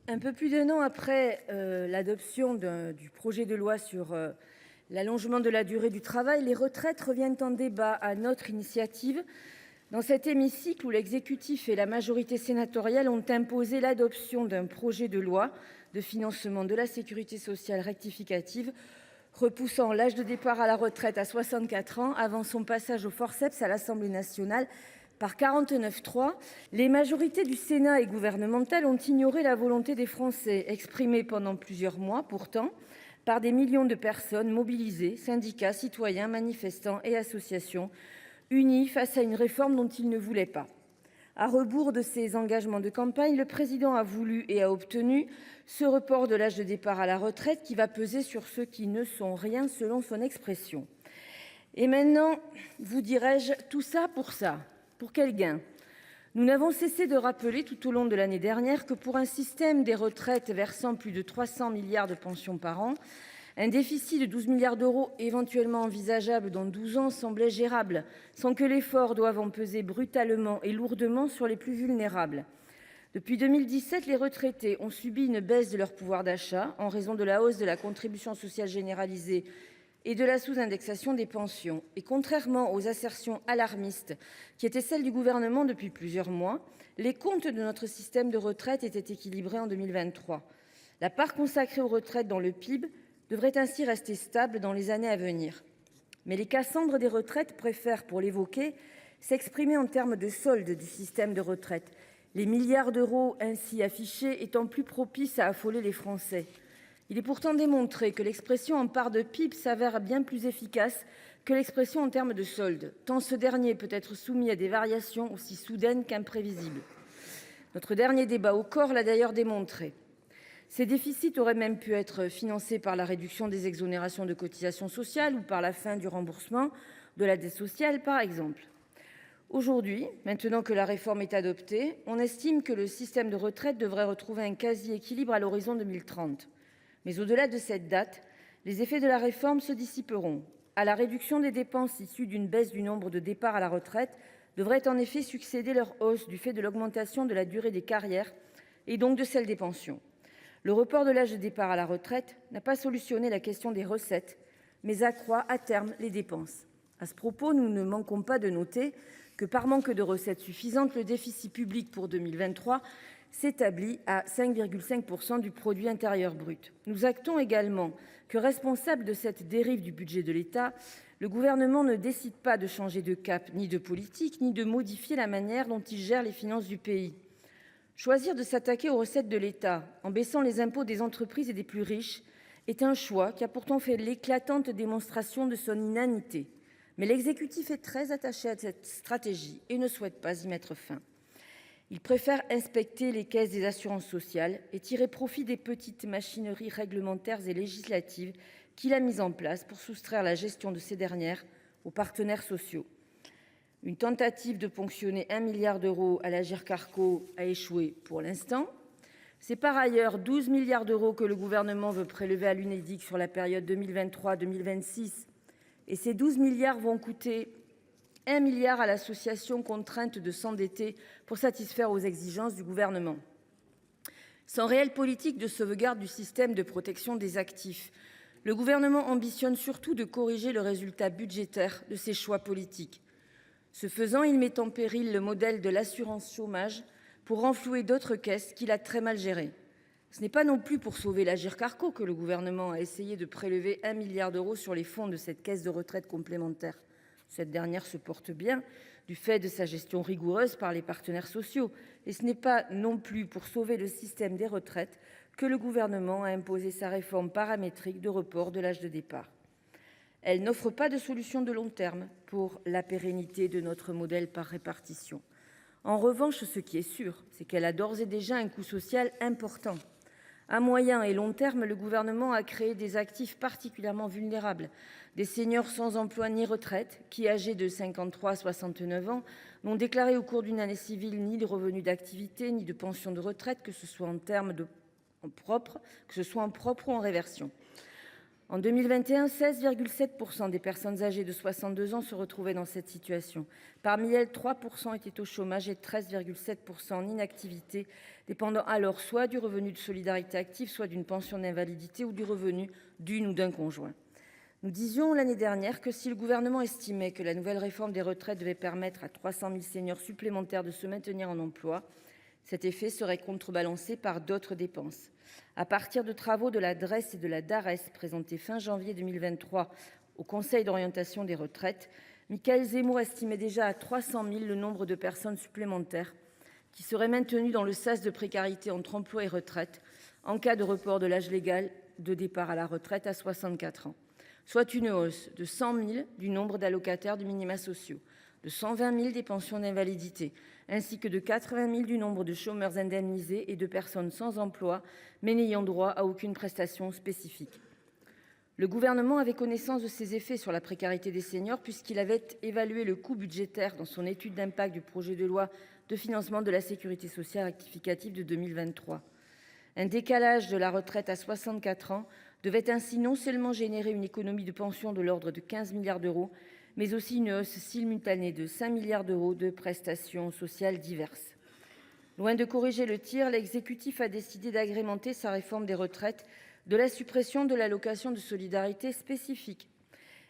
Un peu plus d'un an après l'adoption du projet de loi sur l'allongement de la durée du travail, les retraites reviennent en débat à notre initiative dans cet hémicycle où l'exécutif et la majorité sénatoriale ont imposé l'adoption d'un projet de loi de financement de la sécurité sociale rectificative repoussant l'âge de départ à la retraite à 64 ans avant son passage au forceps à l'Assemblée nationale par 49.3, les majorités du Sénat et gouvernementales ont ignoré la volonté des Français, exprimée pendant plusieurs mois pourtant par des millions de personnes mobilisées, syndicats, citoyens, manifestants et associations, unis face à une réforme dont ils ne voulaient pas. À rebours de ses engagements de campagne, le président a voulu et a obtenu ce report de l'âge de départ à la retraite qui va peser sur ceux qui ne sont rien selon son expression. Et maintenant, vous dirais-je, tout ça pour ça. Pour quel gain ? Nous n'avons cessé de rappeler tout au long de l'année dernière que pour un système des retraites versant plus de 300 milliards de pensions par an, un déficit de 12 milliards d'euros éventuellement envisageable dans 12 ans semblait gérable, sans que l'effort doive en peser brutalement et lourdement sur les plus vulnérables. Depuis 2017, les retraités ont subi une baisse de leur pouvoir d'achat en raison de la hausse de la contribution sociale généralisée et de la sous-indexation des pensions. Et contrairement aux assertions alarmistes qui étaient celles du gouvernement depuis plusieurs mois, les comptes de notre système de retraite étaient équilibrés en 2023. La part consacrée aux retraites dans le PIB devrait ainsi rester stable dans les années à venir. Mais les Cassandres des retraites préfèrent, pour l'évoquer, s'exprimer en termes de solde du système de retraite, les milliards d'euros ainsi affichés étant plus propices à affoler les Français. Il est pourtant démontré que l'expression en part de PIB s'avère bien plus efficace que l'expression en termes de solde, tant ce dernier peut être soumis à des variations aussi soudaines qu'imprévisibles. Notre dernier débat au corps l'a d'ailleurs démontré. Ces déficits auraient même pu être financés par la réduction des exonérations de cotisations sociales ou par la fin du remboursement de la dette sociale, par exemple. Aujourd'hui, maintenant que la réforme est adoptée, on estime que le système de retraite devrait retrouver un quasi-équilibre à l'horizon 2030. Mais au-delà de cette date, les effets de la réforme se dissiperont. À la réduction des dépenses issues d'une baisse du nombre de départs à la retraite devrait en effet succéder leur hausse du fait de l'augmentation de la durée des carrières et donc de celle des pensions. Le report de l'âge de départ à la retraite n'a pas solutionné la question des recettes, mais accroît à terme les dépenses. À ce propos, nous ne manquons pas de noter que par manque de recettes suffisantes, le déficit public pour 2023 s'établit à 5,5% du produit intérieur brut. Nous actons également que, responsable de cette dérive du budget de l'État, le gouvernement ne décide pas de changer de cap, ni de politique, ni de modifier la manière dont il gère les finances du pays. Choisir de s'attaquer aux recettes de l'État en baissant les impôts des entreprises et des plus riches est un choix qui a pourtant fait l'éclatante démonstration de son inanité. Mais l'exécutif est très attaché à cette stratégie et ne souhaite pas y mettre fin. Il préfère inspecter les caisses des assurances sociales et tirer profit des petites machineries réglementaires et législatives qu'il a mises en place pour soustraire la gestion de ces dernières aux partenaires sociaux. Une tentative de ponctionner 1 milliard d'euros à l'Agirc-Arrco a échoué pour l'instant. C'est par ailleurs 12 milliards d'euros que le gouvernement veut prélever à l'Unédic sur la période 2023-2026. Et ces 12 milliards vont coûter 1 milliard à l'association contrainte de s'endetter pour satisfaire aux exigences du gouvernement. Sans réelle politique de sauvegarde du système de protection des actifs, le gouvernement ambitionne surtout de corriger le résultat budgétaire de ses choix politiques. Ce faisant, il met en péril le modèle de l'assurance chômage pour renflouer d'autres caisses qu'il a très mal gérées. Ce n'est pas non plus pour sauver l'Agirc-Arrco que le gouvernement a essayé de prélever 1 milliard d'euros sur les fonds de cette caisse de retraite complémentaire. Cette dernière se porte bien du fait de sa gestion rigoureuse par les partenaires sociaux. Et ce n'est pas non plus pour sauver le système des retraites que le gouvernement a imposé sa réforme paramétrique de report de l'âge de départ. Elle n'offre pas de solution de long terme pour la pérennité de notre modèle par répartition. En revanche, ce qui est sûr, c'est qu'elle a d'ores et déjà un coût social important. À moyen et long terme, le gouvernement a créé des actifs particulièrement vulnérables, des seniors sans emploi ni retraite, qui, âgés de 53 à 69 ans, n'ont déclaré au cours d'une année civile ni de revenus d'activité, ni de pension de retraite, que ce soit en propre ou en réversion. En 2021, 16,7% des personnes âgées de 62 ans se retrouvaient dans cette situation. Parmi elles, 3% étaient au chômage et 13,7% en inactivité, dépendant alors soit du revenu de solidarité active, soit d'une pension d'invalidité ou du revenu d'une ou d'un conjoint. Nous disions l'année dernière que si le gouvernement estimait que la nouvelle réforme des retraites devait permettre à 300 000 seniors supplémentaires de se maintenir en emploi, cet effet serait contrebalancé par d'autres dépenses. À partir de travaux de la DREES et de la DARES présentés fin janvier 2023 au Conseil d'orientation des retraites, Michaël Zemmour estimait déjà à 300 000 le nombre de personnes supplémentaires qui seraient maintenues dans le sas de précarité entre emploi et retraite en cas de report de l'âge légal de départ à la retraite à 64 ans, soit une hausse de 100 000 du nombre d'allocataires de minima sociaux, de 120 000 des pensions d'invalidité, ainsi que de 80 000 du nombre de chômeurs indemnisés et de personnes sans emploi, mais n'ayant droit à aucune prestation spécifique. Le gouvernement avait connaissance de ces effets sur la précarité des seniors puisqu'il avait évalué le coût budgétaire dans son étude d'impact du projet de loi de financement de la sécurité sociale rectificative de 2023. Un décalage de la retraite à 64 ans devait ainsi non seulement générer une économie de pension de l'ordre de 15 milliards d'euros, mais aussi une hausse simultanée de 5 milliards d'euros de prestations sociales diverses. Loin de corriger le tir, l'exécutif a décidé d'agrémenter sa réforme des retraites de la suppression de l'allocation de solidarité spécifique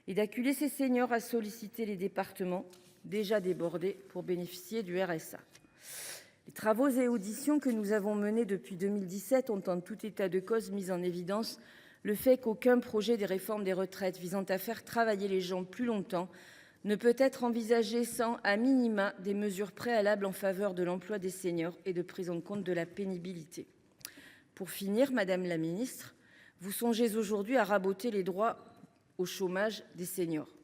et d'acculer ces seniors à solliciter les départements déjà débordés pour bénéficier du RSA. Les travaux et auditions que nous avons menés depuis 2017 ont en tout état de cause mis en évidence le fait qu'aucun projet des réformes des retraites visant à faire travailler les gens plus longtemps ne peut être envisagé sans, à minima, des mesures préalables en faveur de l'emploi des seniors et de prise en compte de la pénibilité. Pour finir, Madame la Ministre, vous songez aujourd'hui à raboter les droits au chômage des seniors.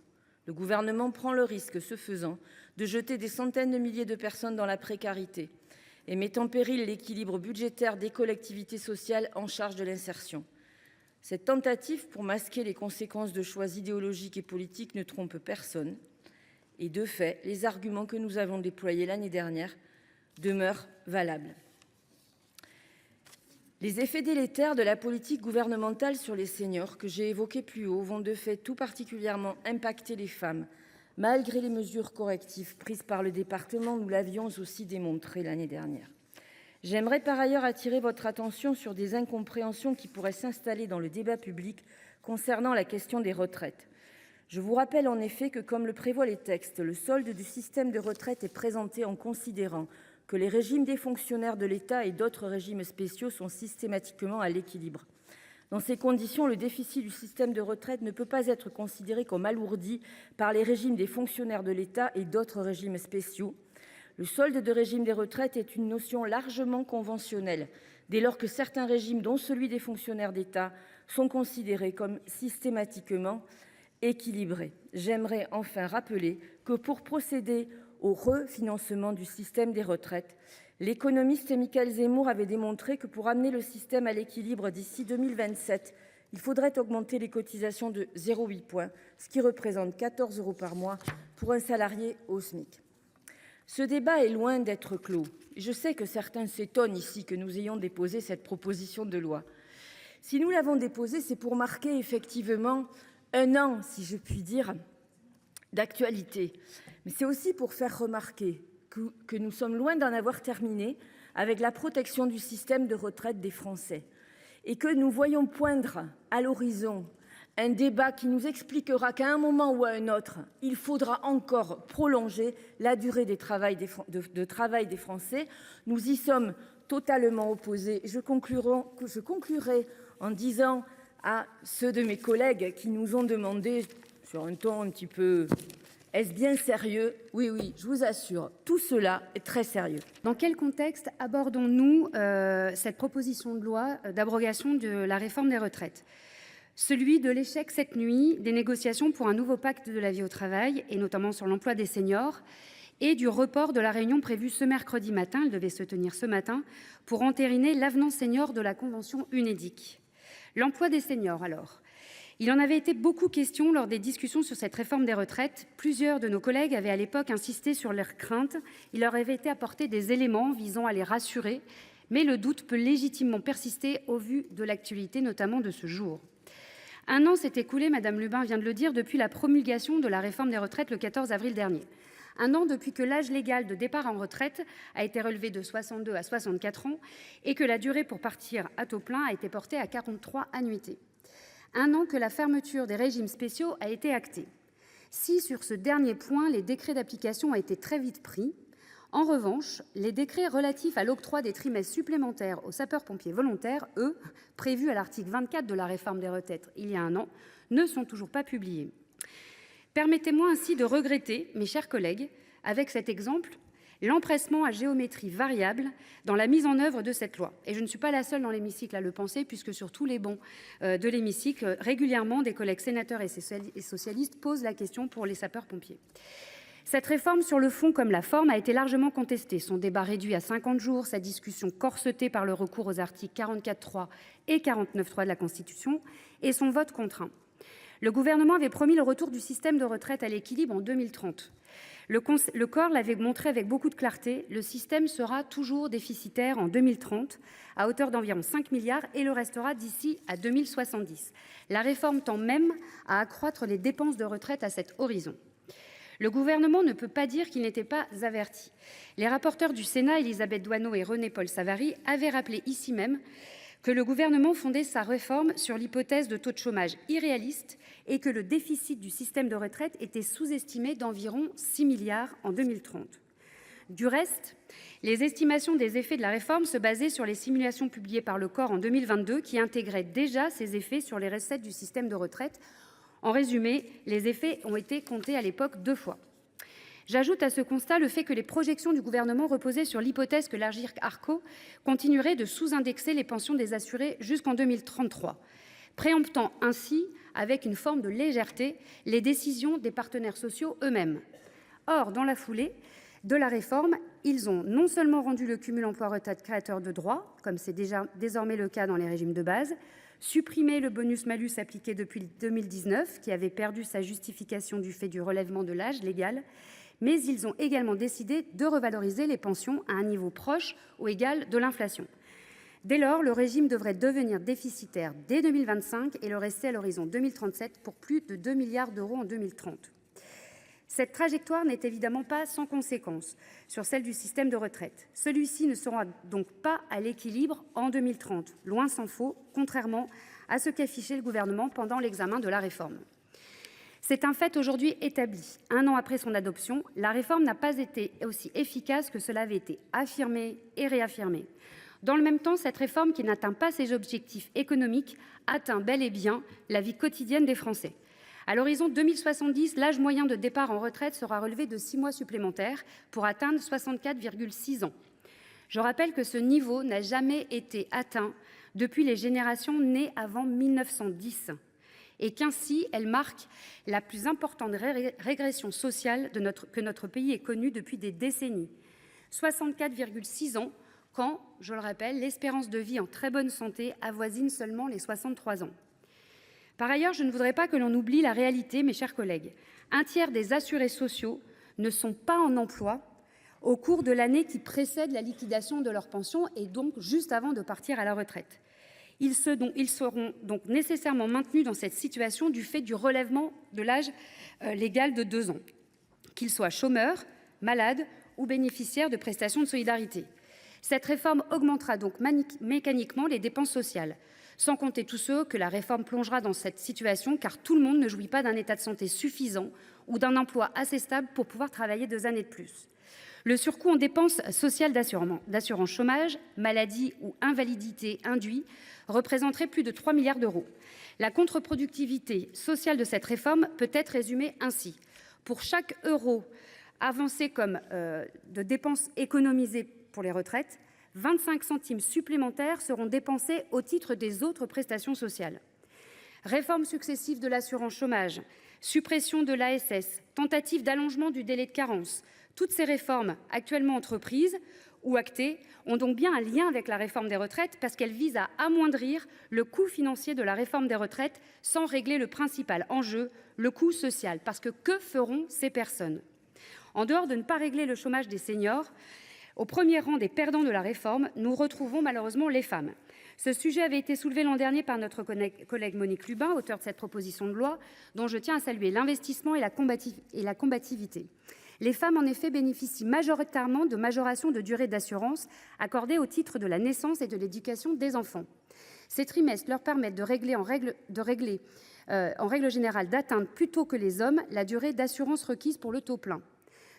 Le gouvernement prend le risque, ce faisant, de jeter des centaines de milliers de personnes dans la précarité et met en péril l'équilibre budgétaire des collectivités sociales en charge de l'insertion. Cette tentative pour masquer les conséquences de choix idéologiques et politiques ne trompe personne. Et de fait, les arguments que nous avons déployés l'année dernière demeurent valables. Les effets délétères de la politique gouvernementale sur les seniors que j'ai évoqués plus haut vont de fait tout particulièrement impacter les femmes, malgré les mesures correctives prises par le département, nous l'avions aussi démontré l'année dernière. J'aimerais par ailleurs attirer votre attention sur des incompréhensions qui pourraient s'installer dans le débat public concernant la question des retraites. Je vous rappelle en effet que, comme le prévoient les textes, le solde du système de retraite est présenté en considérant que les régimes des fonctionnaires de l'État et d'autres régimes spéciaux sont systématiquement à l'équilibre. Dans ces conditions, le déficit du système de retraite ne peut pas être considéré comme alourdi par les régimes des fonctionnaires de l'État et d'autres régimes spéciaux. Le solde de régime des retraites est une notion largement conventionnelle, dès lors que certains régimes, dont celui des fonctionnaires d'État, sont considérés comme systématiquement équilibrés. J'aimerais enfin rappeler que pour procéder au refinancement du système des retraites, l'économiste Michaël Zemmour avait démontré que pour amener le système à l'équilibre d'ici 2027, il faudrait augmenter les cotisations de 0,8 points, ce qui représente 14 € par mois pour un salarié au SMIC. Ce débat est loin d'être clos. Je sais que certains s'étonnent ici que nous ayons déposé cette proposition de loi. Si nous l'avons déposée, c'est pour marquer effectivement un an, si je puis dire, d'actualité. Mais c'est aussi pour faire remarquer que nous sommes loin d'en avoir terminé avec la protection du système de retraite des Français et que nous voyons poindre à l'horizon un débat qui nous expliquera qu'à un moment ou à un autre, il faudra encore prolonger la durée de travail des Français. Nous y sommes totalement opposés. Je conclurai en disant à ceux de mes collègues qui nous ont demandé, sur un ton un petit peu « est-ce bien sérieux ?» Oui, je vous assure, tout cela est très sérieux. Dans quel contexte abordons-nous cette proposition de loi d'abrogation de la réforme des retraites ? Celui de l'échec cette nuit des négociations pour un nouveau pacte de la vie au travail, et notamment sur l'emploi des seniors, et du report de la réunion prévue ce mercredi matin, elle devait se tenir ce matin, pour entériner l'avenant senior de la Convention UNEDIC. L'emploi des seniors alors. Il en avait été beaucoup question lors des discussions sur cette réforme des retraites. Plusieurs de nos collègues avaient à l'époque insisté sur leurs craintes. Il leur avait été apporté des éléments visant à les rassurer, mais le doute peut légitimement persister au vu de l'actualité, notamment de ce jour. Un an s'est écoulé, Madame Lubin vient de le dire, depuis la promulgation de la réforme des retraites le 14 avril dernier. Un an depuis que l'âge légal de départ en retraite a été relevé de 62 à 64 ans et que la durée pour partir à taux plein a été portée à 43 annuités. Un an que la fermeture des régimes spéciaux a été actée. Si sur ce dernier point, les décrets d'application ont été très vite pris, en revanche, les décrets relatifs à l'octroi des trimestres supplémentaires aux sapeurs-pompiers volontaires, eux, prévus à l'article 24 de la réforme des retraites il y a un an, ne sont toujours pas publiés. Permettez-moi ainsi de regretter, mes chers collègues, avec cet exemple, l'empressement à géométrie variable dans la mise en œuvre de cette loi. Et je ne suis pas la seule dans l'hémicycle à le penser, puisque sur tous les bancs de l'hémicycle, régulièrement, des collègues sénateurs et socialistes posent la question pour les sapeurs-pompiers. Cette réforme, sur le fond comme la forme, a été largement contestée. Son débat réduit à 50 jours, sa discussion corsetée par le recours aux articles 44.3 et 49.3 de la Constitution, et son vote contraint. Le gouvernement avait promis le retour du système de retraite à l'équilibre en 2030. Le corps l'avait montré avec beaucoup de clarté, le système sera toujours déficitaire en 2030, à hauteur d'environ 5 milliards, et le restera d'ici à 2070. La réforme tend même à accroître les dépenses de retraite à cet horizon. Le gouvernement ne peut pas dire qu'il n'était pas averti. Les rapporteurs du Sénat, Élisabeth Doineau et René-Paul Savary, avaient rappelé ici même que le gouvernement fondait sa réforme sur l'hypothèse de taux de chômage irréaliste et que le déficit du système de retraite était sous-estimé d'environ 6 milliards en 2030. Du reste, les estimations des effets de la réforme se basaient sur les simulations publiées par le corps en 2022 qui intégraient déjà ces effets sur les recettes du système de retraite. En résumé, les effets ont été comptés à l'époque 2 fois. J'ajoute à ce constat le fait que les projections du gouvernement reposaient sur l'hypothèse que l'Agirc-Arrco continuerait de sous-indexer les pensions des assurés jusqu'en 2033, préemptant ainsi, avec une forme de légèreté, les décisions des partenaires sociaux eux-mêmes. Or, dans la foulée de la réforme, ils ont non seulement rendu le cumul emploi-retraite créateur de droits, comme c'est déjà désormais le cas dans les régimes de base, supprimé le bonus-malus appliqué depuis 2019, qui avait perdu sa justification du fait du relèvement de l'âge légal, mais ils ont également décidé de revaloriser les pensions à un niveau proche ou égal de l'inflation. Dès lors, le régime devrait devenir déficitaire dès 2025 et le rester à l'horizon 2037 pour plus de 2 milliards d'euros en 2030. Cette trajectoire n'est évidemment pas sans conséquence sur celle du système de retraite. Celui-ci ne sera donc pas à l'équilibre en 2030, loin s'en faut, contrairement à ce qu'affichait le gouvernement pendant l'examen de la réforme. C'est un fait aujourd'hui établi. 1 an après son adoption, la réforme n'a pas été aussi efficace que cela avait été affirmé et réaffirmé. Dans le même temps, cette réforme qui n'atteint pas ses objectifs économiques atteint bel et bien la vie quotidienne des Français. À l'horizon 2070, l'âge moyen de départ en retraite sera relevé de 6 mois supplémentaires pour atteindre 64,6 ans. Je rappelle que ce niveau n'a jamais été atteint depuis les générations nées avant 1910 et qu'ainsi elle marque la plus importante régression sociale que notre pays ait connue depuis des décennies. 64,6 ans quand, je le rappelle, l'espérance de vie en très bonne santé avoisine seulement les 63 ans. Par ailleurs, je ne voudrais pas que l'on oublie la réalité, mes chers collègues. 1/3 des assurés sociaux ne sont pas en emploi au cours de l'année qui précède la liquidation de leur pension et donc juste avant de partir à la retraite. Ils seront donc nécessairement maintenus dans cette situation du fait du relèvement de l'âge légal de 2 ans, qu'ils soient chômeurs, malades ou bénéficiaires de prestations de solidarité. Cette réforme augmentera donc mécaniquement les dépenses sociales, sans compter tous ceux que la réforme plongera dans cette situation, car tout le monde ne jouit pas d'un état de santé suffisant ou d'un emploi assez stable pour pouvoir travailler 2 années de plus. Le surcoût en dépenses sociales d'assurance chômage, maladie ou invalidité induit représenterait plus de 3 milliards d'euros. La contre-productivité sociale de cette réforme peut être résumée ainsi. Pour chaque euro avancé comme de dépenses économisées pour les retraites, 25 centimes supplémentaires seront dépensés au titre des autres prestations sociales. Réformes successives de l'assurance chômage, suppression de l'ASS, tentative d'allongement du délai de carence, toutes ces réformes actuellement entreprises ou actées ont donc bien un lien avec la réforme des retraites parce qu'elles visent à amoindrir le coût financier de la réforme des retraites sans régler le principal enjeu, le coût social. Parce que feront ces personnes ? En dehors de ne pas régler le chômage des seniors, au premier rang des perdants de la réforme, nous retrouvons malheureusement les femmes. Ce sujet avait été soulevé l'an dernier par notre collègue Monique Lubin, auteure de cette proposition de loi, dont je tiens à saluer l'investissement et la combativité. Les femmes, en effet, bénéficient majoritairement de majorations de durée d'assurance accordées au titre de la naissance et de l'éducation des enfants. Ces trimestres leur permettent de régler en règle générale d'atteindre plus tôt que les hommes la durée d'assurance requise pour le taux plein,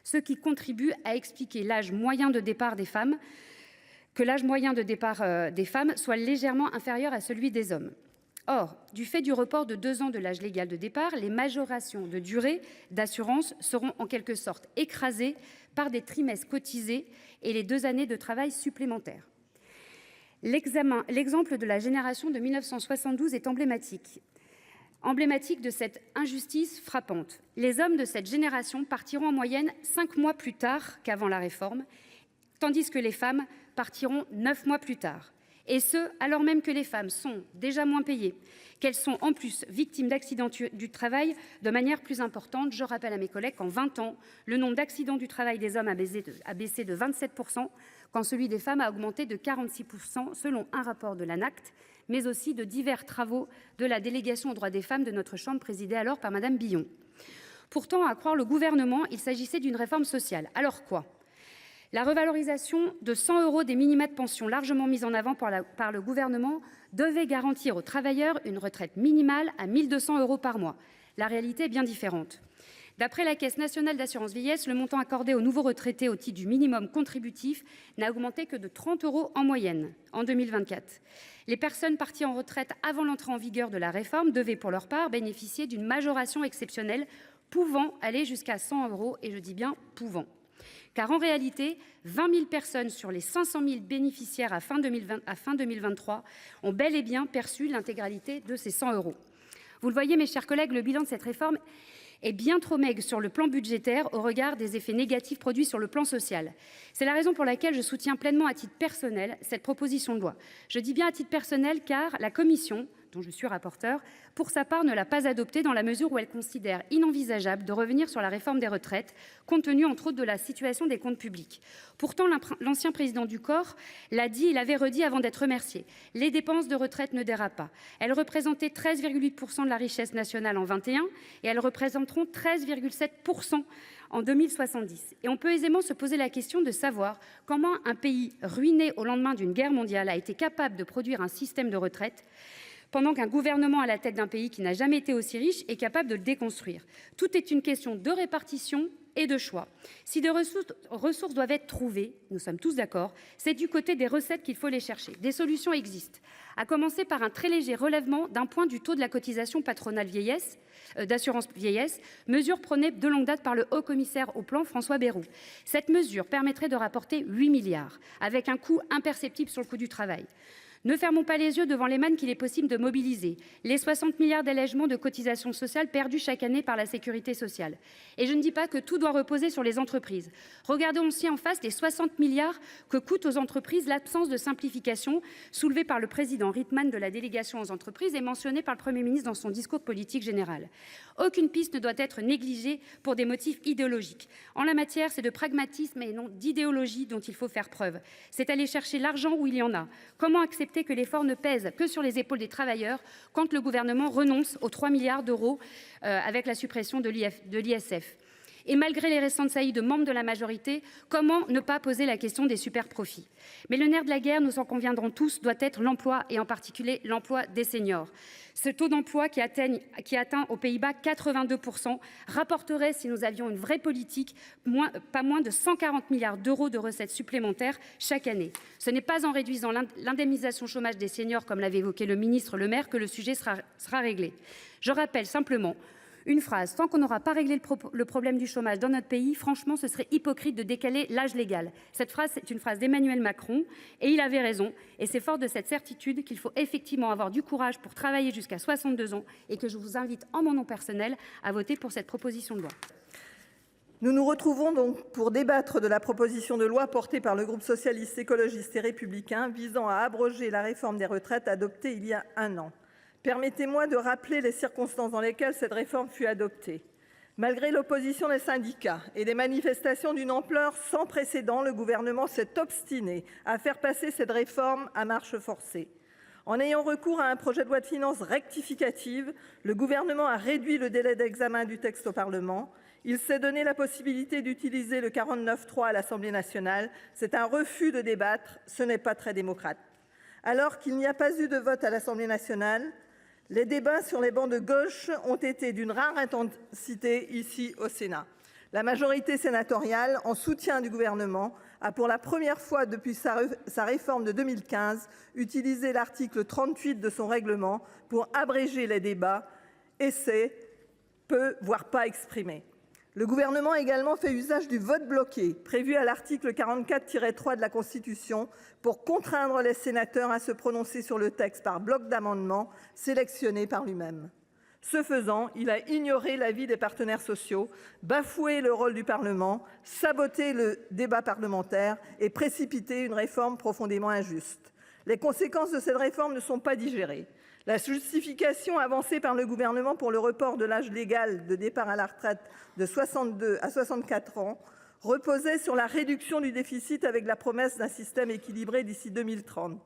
ce qui contribue à expliquer que l'âge moyen de départ des femmes soit légèrement inférieur à celui des hommes. Or, du fait du report de 2 ans de l'âge légal de départ, les majorations de durée d'assurance seront en quelque sorte écrasées par des trimestres cotisés et les 2 années de travail supplémentaires. L'exemple de la génération de 1972 est emblématique de cette injustice frappante. Les hommes de cette génération partiront en moyenne 5 mois plus tard qu'avant la réforme, tandis que les femmes partiront 9 mois plus tard. Et ce, alors même que les femmes sont déjà moins payées, qu'elles sont en plus victimes d'accidents du travail de manière plus importante. Je rappelle à mes collègues qu'en 20 ans, le nombre d'accidents du travail des hommes a baissé de 27%, quand celui des femmes a augmenté de 46%, selon un rapport de l'ANACT, mais aussi de divers travaux de la délégation aux droits des femmes de notre Chambre, présidée alors par Madame Billon. Pourtant, à croire le gouvernement, il s'agissait d'une réforme sociale. Alors quoi ? La revalorisation de 100 € des minima de pension, largement mise en avant par le gouvernement, devait garantir aux travailleurs une retraite minimale à 1 200 € par mois. La réalité est bien différente. D'après la Caisse nationale d'assurance vieillesse, le montant accordé aux nouveaux retraités au titre du minimum contributif n'a augmenté que de 30 € en moyenne en 2024. Les personnes parties en retraite avant l'entrée en vigueur de la réforme devaient pour leur part bénéficier d'une majoration exceptionnelle pouvant aller jusqu'à 100 €, et je dis bien pouvant. Car en réalité, 20 000 personnes sur les 500 000 bénéficiaires à fin 2023 ont bel et bien perçu l'intégralité de ces 100 €. Vous le voyez, mes chers collègues, le bilan de cette réforme est bien trop maigre sur le plan budgétaire au regard des effets négatifs produits sur le plan social. C'est la raison pour laquelle je soutiens pleinement à titre personnel cette proposition de loi. Je dis bien à titre personnel car la commission, dont je suis rapporteure, pour sa part ne l'a pas adoptée dans la mesure où elle considère inenvisageable de revenir sur la réforme des retraites, compte tenu entre autres de la situation des comptes publics. Pourtant, l'ancien président du corps l'a dit et l'avait redit avant d'être remercié. Les dépenses de retraite ne dérapent pas. Elles représentaient 13,8% de la richesse nationale en 2021 et elles représenteront 13,7% en 2070. Et on peut aisément se poser la question de savoir comment un pays ruiné au lendemain d'une guerre mondiale a été capable de produire un système de retraite pendant qu'un gouvernement à la tête d'un pays qui n'a jamais été aussi riche est capable de le déconstruire. Tout est une question de répartition et de choix. Si des ressources doivent être trouvées, nous sommes tous d'accord, c'est du côté des recettes qu'il faut les chercher. Des solutions existent, à commencer par un très léger relèvement d'un point du taux de la cotisation patronale d'assurance vieillesse, mesure prônée de longue date par le haut commissaire au plan François Bayrou. Cette mesure permettrait de rapporter 8 milliards, avec un coût imperceptible sur le coût du travail. Ne fermons pas les yeux devant les mannes qu'il est possible de mobiliser, les 60 milliards d'allègements de cotisations sociales perdus chaque année par la sécurité sociale. Et je ne dis pas que tout doit reposer sur les entreprises. Regardons aussi en face les 60 milliards que coûte aux entreprises l'absence de simplification soulevée par le président Rietmann de la délégation aux entreprises et mentionnée par le Premier ministre dans son discours politique général. Aucune piste ne doit être négligée pour des motifs idéologiques. En la matière, c'est de pragmatisme et non d'idéologie dont il faut faire preuve. C'est aller chercher l'argent où il y en a. Comment accepter que l'effort ne pèse que sur les épaules des travailleurs quand le gouvernement renonce aux 3 milliards d'euros avec la suppression de l'ISF? Et malgré les récentes saillies de membres de la majorité, comment ne pas poser la question des super-profits? Mais le nerf de la guerre, nous en conviendrons tous, doit être l'emploi et en particulier l'emploi des seniors. Ce taux d'emploi qui atteint aux Pays-Bas 82% rapporterait, si nous avions une vraie politique, pas moins de 140 milliards d'euros de recettes supplémentaires chaque année. Ce n'est pas en réduisant l'indemnisation chômage des seniors, comme l'avait évoqué le ministre Le Maire, que le sujet sera réglé. Je rappelle simplement une phrase: tant qu'on n'aura pas réglé le problème du chômage dans notre pays, franchement, ce serait hypocrite de décaler l'âge légal. Cette phrase, c'est une phrase d'Emmanuel Macron, et il avait raison. Et c'est fort de cette certitude qu'il faut effectivement avoir du courage pour travailler jusqu'à 62 ans, et que je vous invite, en mon nom personnel, à voter pour cette proposition de loi. Nous nous retrouvons donc pour débattre de la proposition de loi portée par le groupe socialiste, écologiste et républicain visant à abroger la réforme des retraites adoptée il y a 1 an. Permettez-moi de rappeler les circonstances dans lesquelles cette réforme fut adoptée. Malgré l'opposition des syndicats et des manifestations d'une ampleur sans précédent, le gouvernement s'est obstiné à faire passer cette réforme à marche forcée. En ayant recours à un projet de loi de finances rectificative, le Gouvernement a réduit le délai d'examen du texte au Parlement. Il s'est donné la possibilité d'utiliser le 49.3 à l'Assemblée nationale. C'est un refus de débattre, ce n'est pas très démocrate. Alors qu'il n'y a pas eu de vote à l'Assemblée nationale, les débats sur les bancs de gauche ont été d'une rare intensité ici au Sénat. La majorité sénatoriale, en soutien du Gouvernement, a pour la première fois depuis sa réforme de 2015 utilisé l'article 38 de son règlement pour abréger les débats et s'est peu, voire pas exprimé. Le Gouvernement a également fait usage du vote bloqué, prévu à l'article 44-3 de la Constitution, pour contraindre les sénateurs à se prononcer sur le texte par bloc d'amendements sélectionnés par lui-même. Ce faisant, il a ignoré l'avis des partenaires sociaux, bafoué le rôle du Parlement, saboté le débat parlementaire et précipité une réforme profondément injuste. Les conséquences de cette réforme ne sont pas digérées. La justification avancée par le Gouvernement pour le report de l'âge légal de départ à la retraite de 62 à 64 ans reposait sur la réduction du déficit avec la promesse d'un système équilibré d'ici 2030.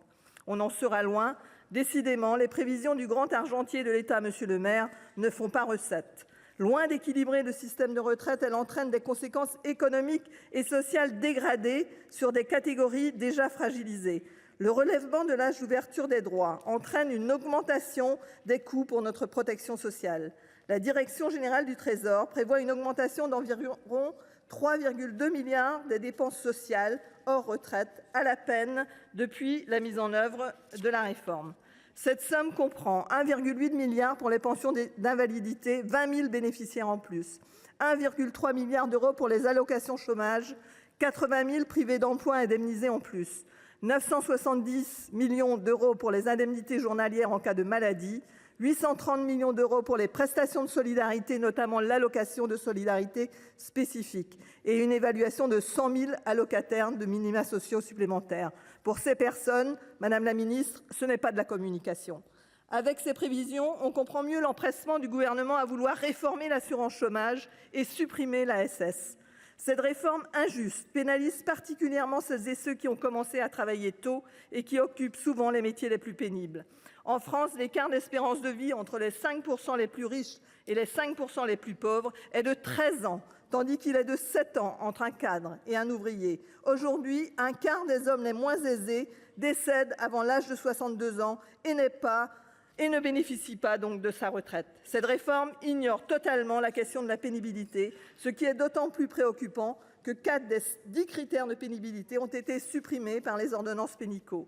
On en sera loin. Décidément, les prévisions du grand argentier de l'État, M. Le Maire, ne font pas recette. Loin d'équilibrer le système de retraite, elle entraîne des conséquences économiques et sociales dégradées sur des catégories déjà fragilisées. Le relèvement de l'âge d'ouverture des droits entraîne une augmentation des coûts pour notre protection sociale. La Direction générale du Trésor prévoit une augmentation d'environ 3,2 milliards des dépenses sociales hors retraite à la peine depuis la mise en œuvre de la réforme. Cette somme comprend 1,8 milliard pour les pensions d'invalidité, 20 000 bénéficiaires en plus, 1,3 milliard d'euros pour les allocations chômage, 80 000 privés d'emploi indemnisés en plus, 970 millions d'euros pour les indemnités journalières en cas de maladie, 830 millions d'euros pour les prestations de solidarité, notamment l'allocation de solidarité spécifique, et une évaluation de 100 000 allocataires de minima sociaux supplémentaires. Pour ces personnes, Madame la Ministre, ce n'est pas de la communication. Avec ces prévisions, on comprend mieux l'empressement du Gouvernement à vouloir réformer l'assurance chômage et supprimer l'ASS. Cette réforme injuste pénalise particulièrement celles et ceux qui ont commencé à travailler tôt et qui occupent souvent les métiers les plus pénibles. En France, l'écart d'espérance de vie entre les 5% les plus riches et les 5% les plus pauvres est de 13 ans, tandis qu'il est de 7 ans entre un cadre et un ouvrier. Aujourd'hui, un quart des hommes les moins aisés décèdent avant l'âge de 62 ans et ne bénéficie pas donc de sa retraite. Cette réforme ignore totalement la question de la pénibilité, ce qui est d'autant plus préoccupant que 4 des 10 critères de pénibilité ont été supprimés par les ordonnances Pénicaud.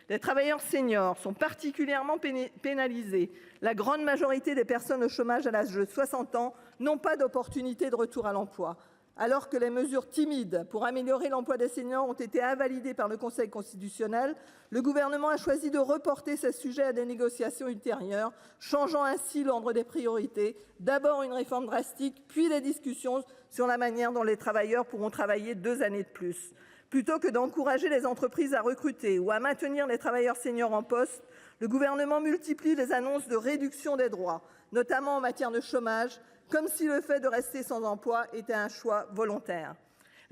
Les travailleurs seniors sont particulièrement pénalisés. La grande majorité des personnes au chômage à l'âge de 60 ans n'ont pas d'opportunité de retour à l'emploi. Alors que les mesures timides pour améliorer l'emploi des seniors ont été invalidées par le Conseil constitutionnel, le Gouvernement a choisi de reporter ces sujets à des négociations ultérieures, changeant ainsi l'ordre des priorités. D'abord une réforme drastique, puis des discussions sur la manière dont les travailleurs pourront travailler 2 années de plus. Plutôt que d'encourager les entreprises à recruter ou à maintenir les travailleurs seniors en poste, le Gouvernement multiplie les annonces de réduction des droits, notamment en matière de chômage, comme si le fait de rester sans emploi était un choix volontaire.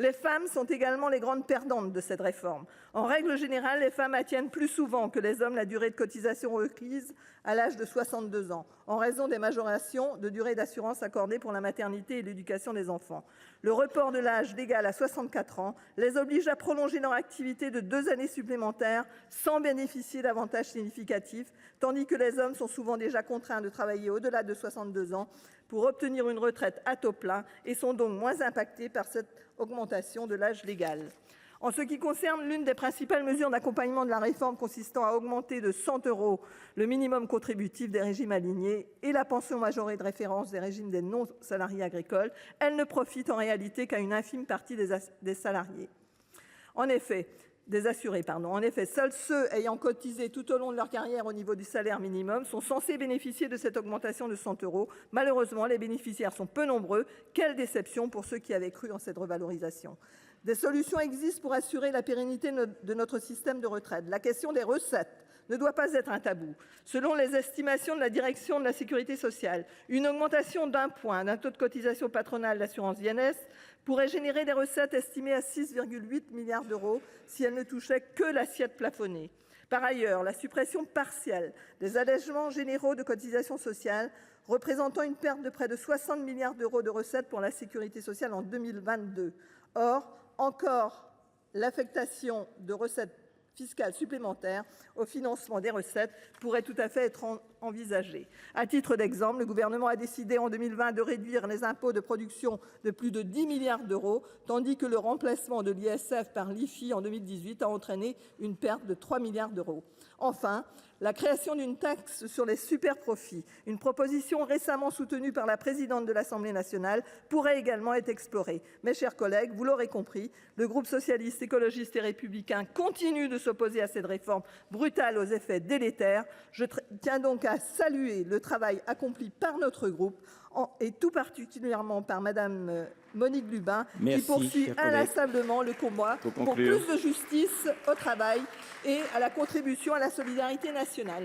Les femmes sont également les grandes perdantes de cette réforme. En règle générale, les femmes atteignent plus souvent que les hommes la durée de cotisation requise à l'âge de 62 ans, en raison des majorations de durée d'assurance accordées pour la maternité et l'éducation des enfants. Le report de l'âge légal à 64 ans les oblige à prolonger leur activité de 2 années supplémentaires sans bénéficier d'avantages significatifs, tandis que les hommes sont souvent déjà contraints de travailler au-delà de 62 ans pour obtenir une retraite à taux plein et sont donc moins impactés par cette augmentation de l'âge légal. En ce qui concerne l'une des principales mesures d'accompagnement de la réforme consistant à augmenter de 100 € le minimum contributif des régimes alignés et la pension majorée de référence des régimes des non-salariés agricoles, elle ne profite en réalité qu'à une infime partie des salariés. En effet, seuls ceux ayant cotisé tout au long de leur carrière au niveau du salaire minimum sont censés bénéficier de cette augmentation de 100 €. Malheureusement, les bénéficiaires sont peu nombreux. Quelle déception pour ceux qui avaient cru en cette revalorisation. Des solutions existent pour assurer la pérennité de notre système de retraite. La question des recettes ne doit pas être un tabou. Selon les estimations de la Direction de la sécurité sociale, une augmentation d'1 point d'un taux de cotisation patronale d'assurance vieillesse pourrait générer des recettes estimées à 6,8 milliards d'euros si elle ne touchait que l'assiette plafonnée. Par ailleurs, la suppression partielle des allègements généraux de cotisations sociales représentant une perte de près de 60 milliards d'euros de recettes pour la sécurité sociale en 2022. Or, encore l'affectation de recettes fiscales supplémentaires au financement des recettes pourrait tout à fait être envisagée. À titre d'exemple, le gouvernement a décidé en 2020 de réduire les impôts de production de plus de 10 milliards d'euros, tandis que le remplacement de l'ISF par l'IFI en 2018 a entraîné une perte de 3 milliards d'euros. Enfin, la création d'une taxe sur les superprofits, une proposition récemment soutenue par la présidente de l'Assemblée nationale, pourrait également être explorée. Mes chers collègues, vous l'aurez compris, le groupe socialiste, écologiste et républicain continue de s'opposer à cette réforme brutale aux effets délétères. Je tiens donc à saluer le travail accompli par notre groupe et tout particulièrement par Madame Monique Lubin, qui poursuit inlassablement le combat pour plus de justice au travail et à la contribution à la solidarité nationale.